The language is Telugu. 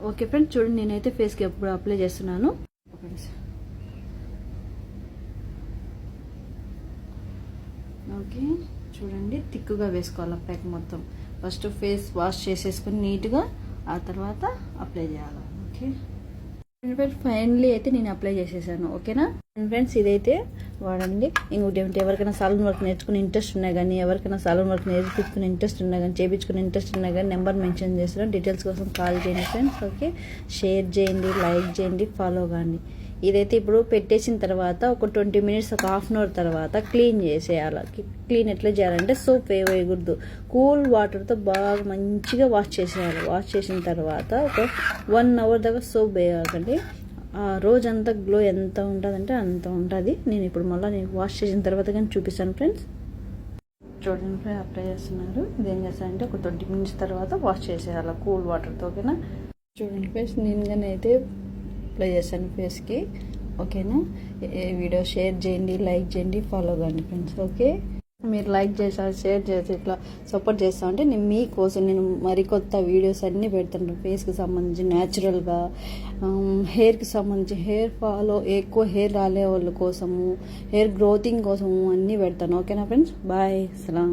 ఓకే ఫ్రెండ్స్, చూడండి నేనైతే ఫేస్కి ఎప్పుడు అప్లై చేస్తున్నాను. ఓకే చూడండి, థిక్గా వేసుకోవాలి ప్యాక్ మొత్తం. ఫస్ట్ ఫేస్ వాష్ చేసేసుకొని నీట్గా, ఆ తర్వాత అప్లై చేయాలి. ఓకే ఫైనల్లీ అయితే నేను అప్లై చేసేసాను. ఓకేనా ఫ్రెండ్స్, ఇదైతే వాడండి. ఇంకోటి ఏమిటి, ఎవరికైనా సాలూన్ వర్క్ నేర్చుకునే ఇంట్రెస్ట్ ఉన్నా కానీ, ఎవరికైనా సాలూన్ వర్క్ నేర్పించుకునే ఇంట్రెస్ట్ ఉన్నా కానీ, చేయించుకునే ఇంట్రెస్ట్ ఉన్నా కానీ నెంబర్ మెన్షన్ చేస్తున్నాను. డీటెయిల్స్ కోసం కాల్ చేయండి ఫ్రెండ్స్. ఓకే, షేర్ చేయండి, లైక్ చేయండి, ఫాలో కాండి. ఇదైతే ఇప్పుడు పెట్టేసిన తర్వాత ఒక 20 మినిట్స్, ఒక హాఫ్ అన్ అవర్ తర్వాత క్లీన్ చేసేయాలి. క్లీన్ ఎట్లా చేయాలంటే సోప్ వేయకూడదు, కూల్ వాటర్తో బాగా మంచిగా వాష్ చేసేయాలి. వాష్ చేసిన తర్వాత ఒక 1 అవర్ దాకా సోప్ వేయాలండి. ఆ రోజంతా గ్లో ఎంత ఉంటుందంటే అంత ఉంటుంది. నేను ఇప్పుడు మళ్ళీ వాష్ చేసిన తర్వాత కానీ చూపిస్తాను ఫ్రెండ్స్. చూడండి ఫ్రెండ్స్, అప్లై చేస్తున్నారు. ఇదేం చేస్తానంటే ఒక 20 మినిట్స్ తర్వాత వాష్ చేసేయాలి కూల్ వాటర్తో. ఓకేనా, చూడండి ఫ్రెండ్స్, నేనైతే అప్లై చేశాను ఫేస్కి. ఓకేనా, వీడియో షేర్ చేయండి, లైక్ చేయండి, ఫాలో కాండి ఫ్రెండ్స్. ఓకే, మీరు లైక్ చేసారు, షేర్ చేసి ఇట్లా సపోర్ట్ చేస్తా ఉంటే నేను మీకోసం నేను మరికొత్త వీడియోస్ అన్నీ పెడతాను. ఫేస్కి సంబంధించి న్యాచురల్గా, హెయిర్కి సంబంధించి, హెయిర్ ఫాలో ఎక్కువ హెయిర్ రాలే వాళ్ళ కోసము, హెయిర్ గ్రోతింగ్ కోసము అన్నీ పెడతాను. ఓకేనా ఫ్రెండ్స్, బాయ్, సలాం.